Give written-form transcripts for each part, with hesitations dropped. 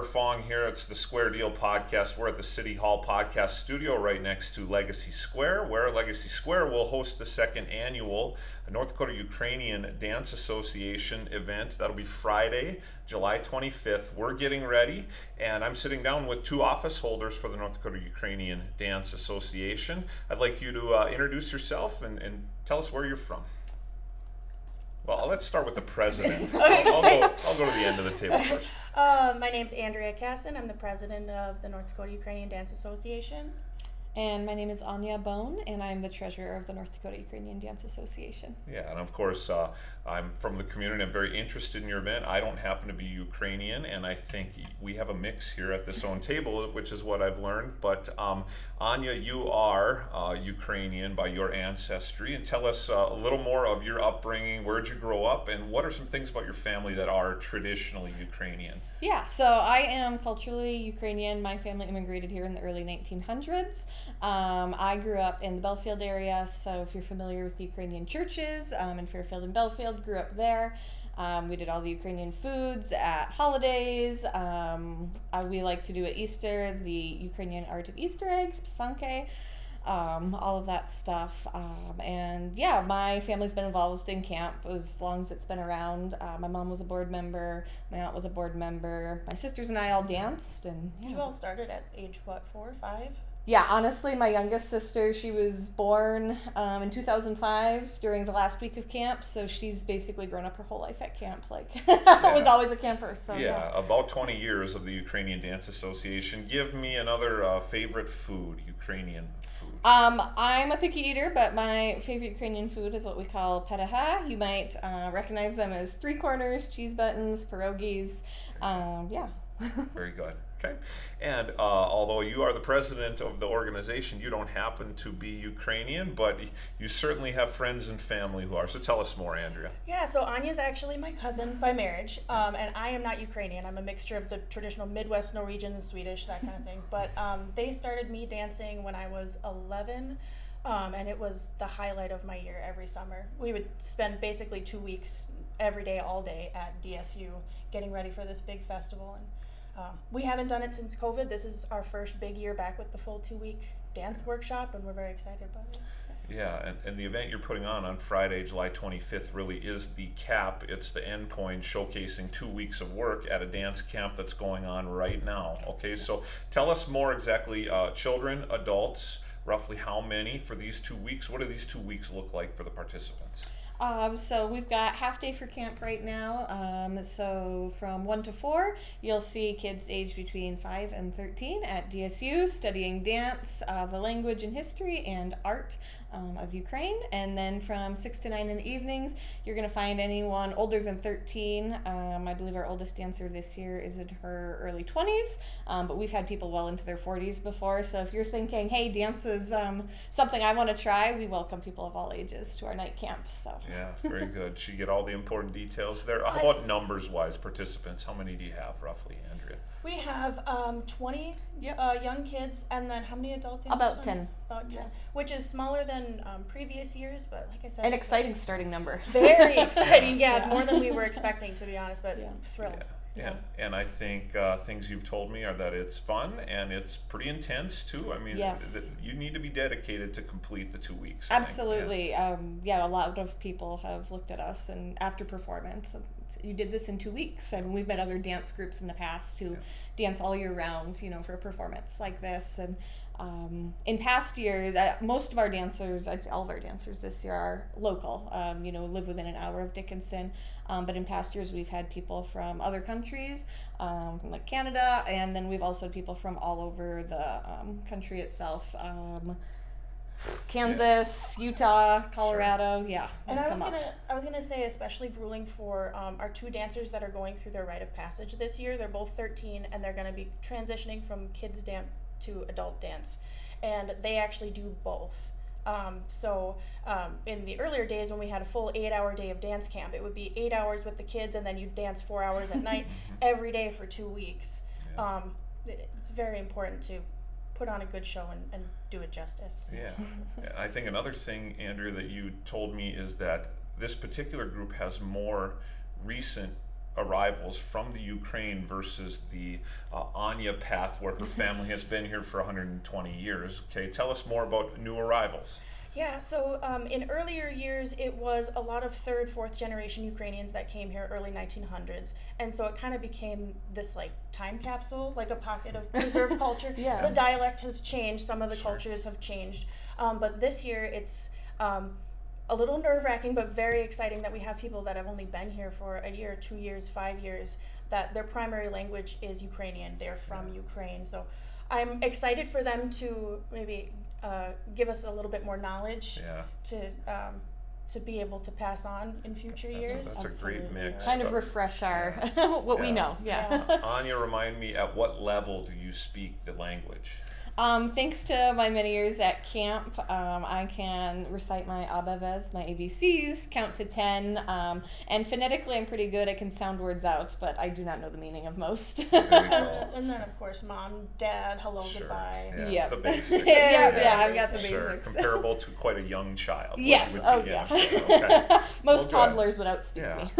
Carter Fong here. It's the Square Deal podcast. We're at the City Hall podcast studio right next to Legacy Square, where Legacy Square will host the second annual North Dakota Ukrainian Dance Association event. That'll be Friday, July 25th. We're getting ready, and I'm sitting down with two office holders for the North Dakota Ukrainian Dance Association. I'd like you to introduce yourself and tell us where you're from. Well, let's start with the president. Okay. I'll go to the end of the table first. My name's Andrea Casson. I'm the president of the North Dakota Ukrainian Dance Association. And my name is Anya Bohn, and I'm the treasurer of the North Dakota Ukrainian Dance Association. Yeah, and of course, I'm from the community. I'm very interested in your event. I don't happen to be Ukrainian, and I think we have a mix here at this own table, which is what I've learned. But Anya, you are Ukrainian by your ancestry, and tell us a little more of your upbringing. Where'd you grow up, and what are some things about your family that are traditionally Ukrainian? Yeah, so I am culturally Ukrainian. My family immigrated here in the early 1900s. I grew up in the Belfield area, so if you're familiar with the Ukrainian churches in Fairfield and Belfield, grew up there. We did all the Ukrainian foods at holidays. We like to do at Easter the Ukrainian art of Easter eggs, pisanke, all of that stuff. And yeah, my family's been involved in camp as long as it's been around. My mom was a board member, my aunt was a board member, my sisters and I all danced. And yeah. You all started at age, 4 or 5? Yeah, honestly, my youngest sister, she was born in 2005 during the last week of camp, so she's basically grown up her whole life at camp. I was always a camper. So yeah, about 20 years of the Ukrainian Dance Association. Give me another favorite food, Ukrainian food. I'm a picky eater, but my favorite Ukrainian food is what we call pedaha. You might recognize them as three corners, cheese buttons, pierogies. Yeah. Very good. Okay. And although you are the president of the organization, you don't happen to be Ukrainian, but you certainly have friends and family who are. So tell us more, Andrea. Yeah, so Anya's actually my cousin by marriage, and I am not Ukrainian. I'm a mixture of the traditional Midwest Norwegian and Swedish, that kind of thing. But they started me dancing when I was 11, and it was the highlight of my year every summer. We would spend basically 2 weeks every day, all day at DSU, getting ready for this big festival. And we haven't done it since COVID. This is our first big year back with the full 2-week dance workshop, and we're very excited about it. Yeah, and the event you're putting on Friday, July 25th, really is the cap. It's the end point, showcasing 2 weeks of work at a dance camp that's going on right now. Okay, so tell us more exactly, children, adults, roughly how many for these 2 weeks? What do these 2 weeks look like for the participants? So we've got half day for camp right now. So from 1 to 4, you'll see kids aged between 5 and 13 at DSU studying dance, the language and history, and art of Ukraine. And then from 6 to 9 in the evenings, you're going to find anyone older than 13. I believe our oldest dancer this year is in her early 20s, but we've had people well into their 40s before. So if you're thinking, hey, dance is something I want to try, we welcome people of all ages to our night camp. So. Yeah, very good. You get all the important details there. How about numbers-wise, participants? How many do you have, roughly, Andrea? We have 20 young kids, and then how many adult dancers? About 10. About 10, which is smaller than previous years, but like I said, An exciting starting number. Very exciting, yeah, more than we were expecting, to be honest, but thrilled. Yeah. And I think things you've told me are that it's fun and it's pretty intense too. I mean, yes. You need to be dedicated to complete the 2 weeks. Absolutely. A lot of people have looked at us and after performance, you did this in 2 weeks. And we've met other dance groups in the past who dance all year round, for a performance like this. And in past years, most of our dancers, I'd say all of our dancers this year are local, live within an hour of Dickinson. But in past years, we've had people from other countries, from like Canada, and then we've also had people from all over the country itself. Kansas, Utah, Colorado, And I was gonna say, especially grueling for our 2 dancers that are going through their rite of passage this year. They're both 13, and they're gonna be transitioning from kids dance to adult dance, and they actually do both. In the earlier days when we had a full 8-hour day of dance camp, it would be 8 hours with the kids, and then you'd dance 4 hours at night every day for 2 weeks. Yeah. It's very important to put on a good show and do it justice. Yeah. I think another thing, Andrea, that you told me is that this particular group has more recent arrivals from the Ukraine versus the Anya path, where her family has been here for 120 years. Okay, tell us more about new arrivals. Yeah, so in earlier years, it was a lot of third, fourth generation Ukrainians that came here early 1900s. And so it kind of became this like time capsule, like a pocket of preserved culture. Yeah. The dialect has changed, some of the cultures have changed. But this year it's a little nerve-wracking, but very exciting that we have people that have only been here for a year, 2 years, 5 years, that their primary language is Ukrainian. They're from Ukraine. So I'm excited for them to maybe give us a little bit more knowledge to be able to pass on in future years. That's a great mix. Kind of refresh our what we know. Anya, remind me, at what level do you speak the language? Thanks to my many years at camp, I can recite my ABCs, my ABCs, count to 10, and phonetically I'm pretty good. I can sound words out, but I do not know the meaning of most. And then of course, mom, dad, hello, goodbye. Yeah. The basics. I've got the Sure. basics. Comparable to quite a young child. Yes. Okay. Most Well, good. toddlers would outspeak me.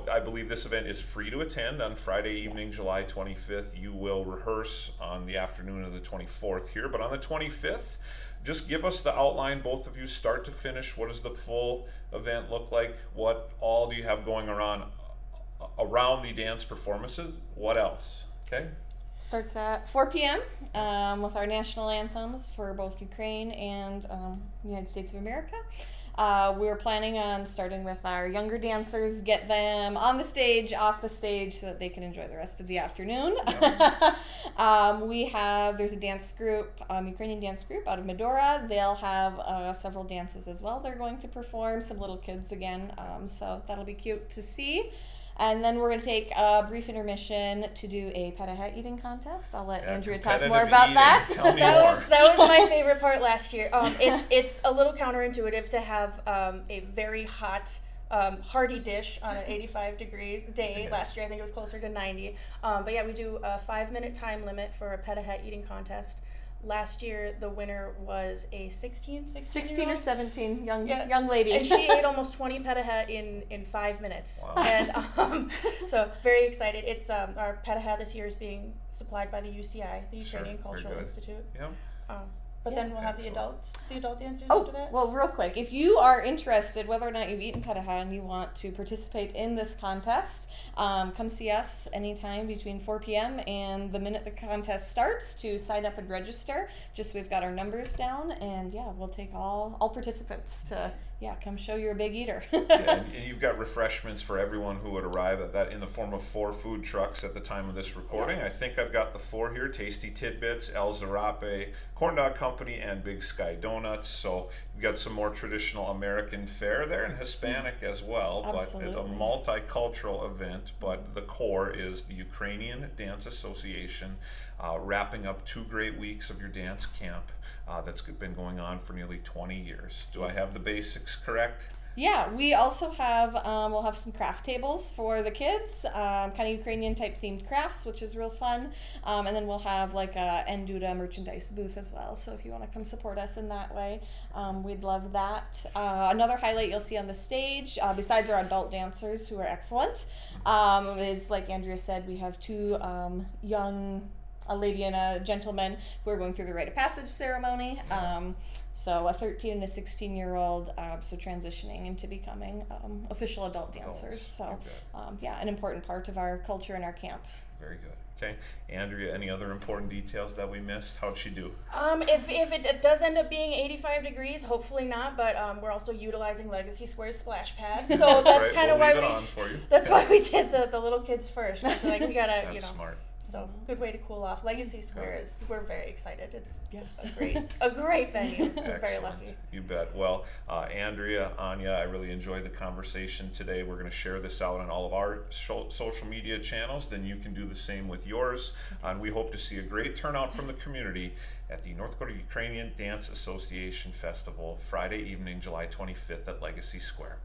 I believe this event is free to attend on Friday evening, July 25th. You will rehearse on the afternoon of the 24th here, but on the 25th, just give us the outline, both of you, start to finish. What does the full event look like? What all do you have going around the dance performances? What else? Okay. Starts at 4 p.m. With our national anthems for both Ukraine and United States of America. We're planning on starting with our younger dancers, get them on the stage, off the stage, so that they can enjoy the rest of the afternoon. There's a dance group, Ukrainian dance group out of Medora. They'll have several dances as well. They're going to perform, some little kids again, so that'll be cute to see. And then we're going to take a brief intermission to do a pita hat eating contest. I'll let Andrea talk more about that. Tell me That more. was my favorite part last year. It's a little counterintuitive to have a very hot, hearty dish on an 85-degree day. Last year I think it was closer to 90. But yeah, we do a 5-minute time limit for a pita hat eating contest. Last year the winner was a 16 or 17 young lady. And she ate almost 20 pita hat in 5 minutes. Wow. And so very excited. It's our pita hat this year is being supplied by the UCI, the Ukrainian Cultural Institute. Yeah. But then we'll have the Excellent. adult dancers after that. Well, real quick, if you are interested, whether or not you've eaten pita hat and you want to participate in this contest, come see us anytime between 4 p.m. and the minute the contest starts to sign up and register. Just we've got our numbers down, and we'll take all participants to come show you're a big eater. And you've got refreshments for everyone who would arrive at that in the form of 4 food trucks at the time of this recording. I think I've got the 4 here: Tasty Tidbits, El Zarape, Corn Dog Company, and Big Sky Donuts. So you've got some more traditional American fare there, and Hispanic as well. Absolutely. But it's a multicultural event. But the core is the Ukrainian Dance Association, wrapping up 2 great weeks of your dance camp. That's been going on for nearly 20 years. Do I have the basics correct? Yeah, we also have, we'll have some craft tables for the kids, kind of Ukrainian type themed crafts, which is real fun. And then we'll have like a Enduda merchandise booth as well. So if you want to come support us in that way, we'd love that. Another highlight you'll see on the stage, besides our adult dancers who are excellent, is, like Andrea said, we have 2 a lady and a gentleman who are going through the rite of passage ceremony. So a 13 and a 16-year-old, so transitioning into becoming official adult dancers. So an important part of our culture and our camp. Very good. Okay, Andrea, any other important details that we missed? How'd she do? If it does end up being 85 degrees, hopefully not, but we're also utilizing Legacy Square's splash pads, so that's kind of why why we did the little kids first. Like we gotta, That's smart. So good way to cool off. Legacy Square we're very excited. It's a great venue. We're very lucky. You bet. Well, Andrea, Anya, I really enjoyed the conversation today. We're going to share this out on all of our social media channels. Then you can do the same with yours. And we hope to see a great turnout from the community at the North Dakota Ukrainian Dance Association Festival, Friday evening, July 25th at Legacy Square.